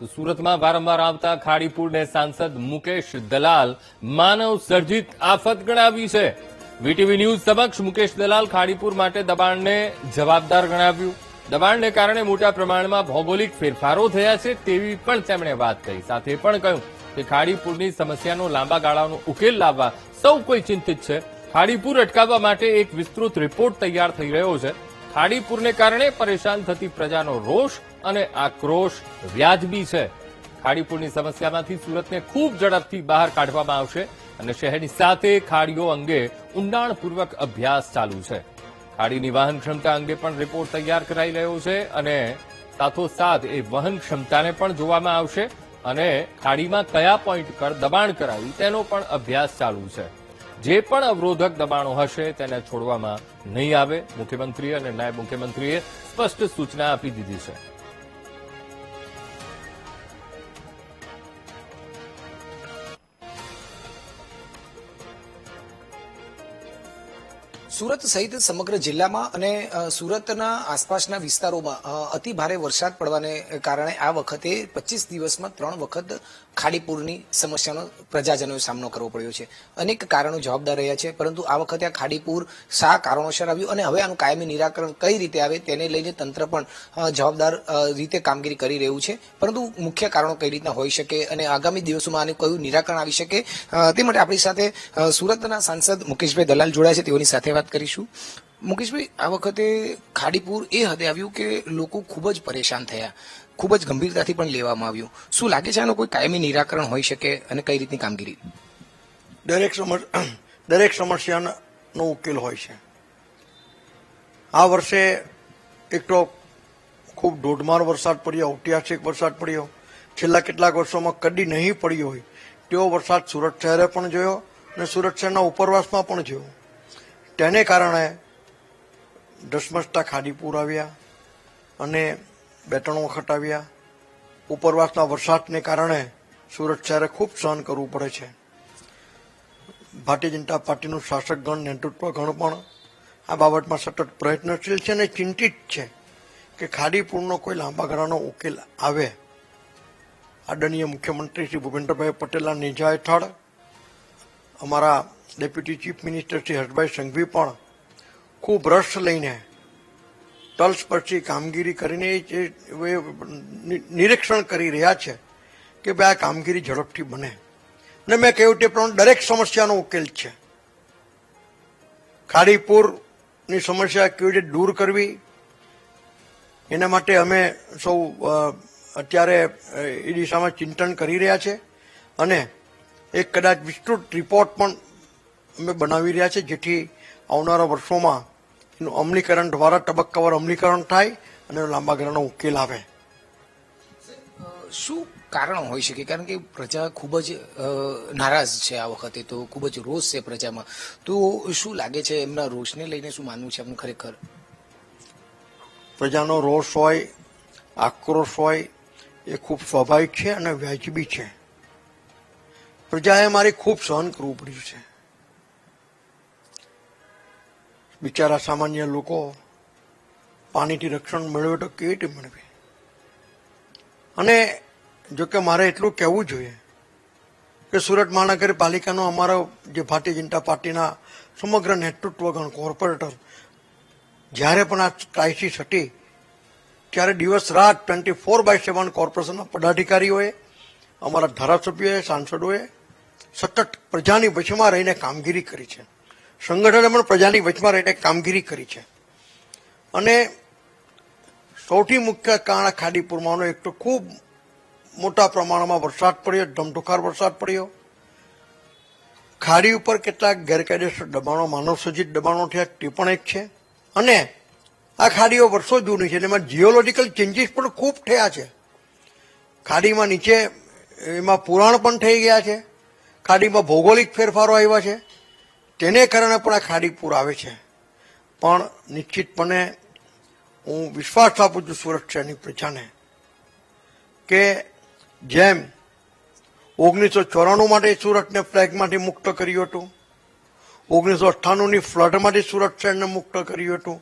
તો સુરતમાં વારંવાર આવતા ખાડીપુરને સાંસદ મુકેશ દલાલ માનવ સર્જિત આફત ગણાવી છે. વીટીવી ન્યૂઝ સમક્ષ મુકેશ દલાલ ખાડીપુર માટે દબાણને જવાબદાર ગણાવ્યું. દબાણને કારણે મોટા પ્રમાણમાં ભૌગોલિક ફેરફારો થયા છે તેવી પણ તેમણે વાત કરી. સાથે પણ કહ્યું કે ખાડીપુરની સમસ્યાનો લાંબા ગાળાનો ઉકેલ લાવવા સૌ કોઈ ચિંતિત છે. ખાડીપુર અટકાવવા માટે એક વિસ્તૃત રિપોર્ટ તૈયાર થઈ રહ્યો છે. ખાડીપુરને કારણે પરેશાન થતી પ્રજાનો રોષ અને આક્રોશ વ્યાજબી છે. ખાડીપુરની સમસ્યામાંથી સુરતને ખૂબ ઝડપથી બહાર કાઢવામાં આવશે અને શહેરની સાથે ખાડીઓ અંગે ઊંડાણપૂર્વક અભ્યાસ ચાલુ છે. ખાડીની વહન ક્ષમતા અંગે પણ રિપોર્ટ તૈયાર કરાઈ રહ્યો છે અને સાથોસાથ એ વહન ક્ષમતાને પણ જોવામાં આવશે અને ખાડીમાં કયા પોઈન્ટ પર દબાણ કરાયું તેનો પણ અભ્યાસ ચાલુ છે. જે પણ અવરોધક દબાણો હશે તેને છોડવામાં નહીં આવે. મુખ્યમંત્રી અને નાયબ મુખ્યમંત્રીએ સ્પષ્ટ સૂચના આપી દીધી છે. સુરત સહિત સમગ્ર જિલ્લામાં અને સુરતના આસપાસના વિસ્તારોમાં અતિ ભારે વરસાદ પડવાને કારણે આ વખતે 25 દિવસમાં 3 વખત ખાડીપુરની સમસ્યાનો પ્રજાજનોએ સામનો કરવો પડ્યો છે. અનેક કારણો જવાબદાર રહ્યા છે, પરંતુ આ વખતે આ ખાડીપુર શા કારણોસર આવ્યું અને હવે આનું કાયમી નિરાકરણ કઈ રીતે આવે તેને લઈને તંત્ર પણ જવાબદાર રીતે કામગીરી કરી રહ્યું છે. પરંતુ મુખ્ય કારણો કઈ રીતના હોઈ શકે અને આગામી દિવસોમાં આનું કયું નિરાકરણ આવી શકે તે માટે આપણી સાથે સુરતના સાંસદ મુકેશભાઈ દલાલ જોડાયા છે. તેઓની સાથે વાત કરીશું. મુકેશભાઈ, આ વખતે ખાડીપુર એ હદે આવ્યું કે લોકો ખૂબ જ પરેશાન થયા, ખૂબ જ ગંભીરતાથી પણ લેવામાં આવ્યું. શું લાગે છે આનું કોઈ કાયમી નિરાકરણ હોઈ શકે અને કઈ રીતની કામગીરી? દરેક સમસ્યાનો ઉકેલ હોય છે. આ વર્ષે એક તો ખૂબ ધોધમાર વરસાદ પડ્યો, ઐતિહાસિક વરસાદ પડ્યો. છેલ્લા કેટલાક વર્ષોમાં કદી નહીં પડ્યો હોય તેવો વરસાદ સુરત શહેરે પણ જોયો અને સુરત શહેરના ઉપરવાસમાં પણ જોયો. તેને કારણે ધસમસતા ખાડીપુર આવ્યા અને 2-3 વખત આવ્યા. ઉપરવાસના વરસાદને કારણે સુરત શહેરે ખૂબ સહન કરવું પડે છે. ભારતીય જનતા પાર્ટીનું શાસક ગણ, નેતૃત્વ ગણ પણ આ બાબતમાં સતત પ્રયત્નશીલ છે અને ચિંતિત છે કે ખાડીપુરનો કોઈ લાંબા ગાળાનો ઉકેલ આવે. આદરણીય મુખ્યમંત્રી શ્રી ભૂપેન્દ્રભાઈ પટેલના નેજા હેઠળ અમારા deputy chief minister Shri Harshbhai Sanghvi પણ ખૂબ રસ લઈને તલસ્પર્શી કામગીરી કરીને જે નિરીક્ષણ કરી રહ્યા છે કે ભાઈ આ કામગીરી ઝડપથી બને. અને મેં કહ્યું તે પ્રમાણે દરેક સમસ્યાનો ઉકેલ છે. ખાડીપુરની સમસ્યા કેવી રીતે દૂર કરવી એના માટે અમે સૌ અત્યારે એ દિશામાં ચિંતન કરી રહ્યા છે અને એક કદાચ વિસ્તૃત રિપોર્ટ પણ અમે બનાવી રહ્યા છે, જેથી આવનારા વર્ષોમાં એનું અમલીકરણ દ્વારા તબક્કાવાર અમલીકરણ થાય અને લાંબા ગાળાનો ઉકેલ આવે. શું કારણ હોઈ શકે? કારણ કે પ્રજા ખૂબ જ નારાજ છે આ વખતે, તો ખૂબ જ રોષ છે પ્રજામાં. તો શું લાગે છે એમના રોષને લઈને શું માનવું છે આપનું? ખરેખર પ્રજાનો રોષ હોય, આક્રોશ હોય એ ખૂબ સ્વાભાવિક છે અને વ્યાજબી છે. પ્રજાએ મારી ખૂબ સહન કરવું પડ્યું છે. બિચારા સામાન્ય લોકો પાણીથી રક્ષણ મેળવે તો કેવી રીતે મેળવે? અને જોકે મારે એટલું કહેવું જોઈએ કે સુરત મહાનગરપાલિકાનો અમારો જે ભારતીય જનતા પાર્ટીના સમગ્ર નેતૃત્વગણ, કોર્પોરેટર, જ્યારે પણ આ ક્રાઇસિસ હતી ત્યારે દિવસ રાત 24/7 કોર્પોરેશનના પદાધિકારીઓએ, અમારા ધારાસભ્યોએ, સાંસદોએ સતત પ્રજાની વચમાં રહીને કામગીરી કરી છે. સંગઠને પણ પ્રજાની વચમાં રહીને કામગીરી કરી છે. અને સૌથી મુખ્ય કારણ ખાડીપુરમાંનો એક તો ખૂબ મોટા પ્રમાણમાં વરસાદ પડ્યો, ધમધોકાર વરસાદ પડ્યો. ખાડી ઉપર કેટલાક ગેરકાયદેસર દબાણો, માનવ સર્જિત દબાણો થયા તે પણ એક છે. અને આ ખાડીઓ વર્ષો જૂની છે, એમાં જીઓલોજીકલ ચેન્જીસ પણ ખૂબ થયા છે. ખાડીમાં નીચે એમાં પુરાણ પણ થઈ ગયા છે. ખાડીમાં ભૌગોલિક ફેરફારો આવ્યા છે. તેને કારણે પણ આ ખાડીપુર આવે છે. પણ નિશ્ચિતપણે હું વિશ્વાસ આપું છું સુરત શહેરની પ્રજાને કે જેમ 1994 માટે સુરતને ફ્લેગમાંથી મુક્ત કર્યું હતું, 1998ની ફ્લડમાંથી સુરત શહેરને મુક્ત કર્યું હતું,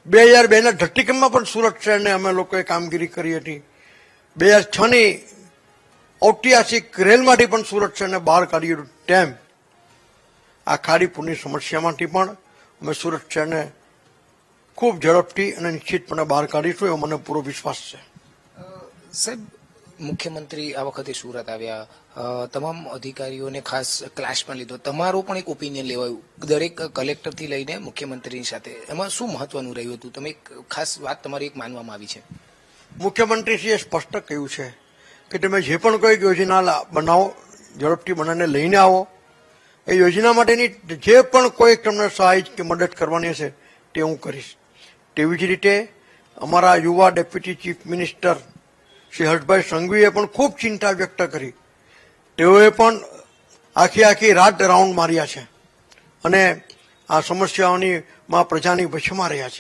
2002ના ધરતીકંપમાં પણ સુરત શહેરને અમે લોકોએ કામગીરી કરી હતી, 2006ની ઐતિહાસિક રેલમાંથી પણ સુરત શહેરને બહાર કાઢ્યું તેમ આ ખાડીપુરની સમસ્યામાંથી પણ અમે સુરત શહેરને ખૂબ ઝડપથી અને નિશ્ચિતપણે બહાર કાઢીશું એવો મને પૂરો વિશ્વાસ છે. સાહેબ, મુખ્યમંત્રી આ વખતે સુરત આવ્યા, તમામ અધિકારીઓને ખાસ ક્લાસમાં લીધો, તમારો પણ એક ઓપિનિયન લેવાયું દરેક કલેક્ટરથી લઈને મુખ્યમંત્રીની સાથે. એમાં શું મહત્વનું રહ્યું હતું? તમે એક ખાસ વાત તમારી એક માનવામાં આવી છે. મુખ્યમંત્રીશ્રીએ સ્પષ્ટ કહ્યું છે કે તમે જે પણ કોઈ યોજના બનાવો, ઝડપથી બનાવીને લઈને આવો. એ યોજના માટેની જે પણ કોઈ તમને સહાય કે મદદ કરવાની હશે તે હું કરીશ. તેવી જ રીતે અમારા યુવા deputy chief minister Shri Harshbhai સંઘવીએ પણ ખૂબ ચિંતા વ્યક્ત કરી. તેઓએ પણ આખી રાત રાઉન્ડ માર્યા છે અને આ સમસ્યાઓની પ્રજાની વચમાં રહ્યા છે.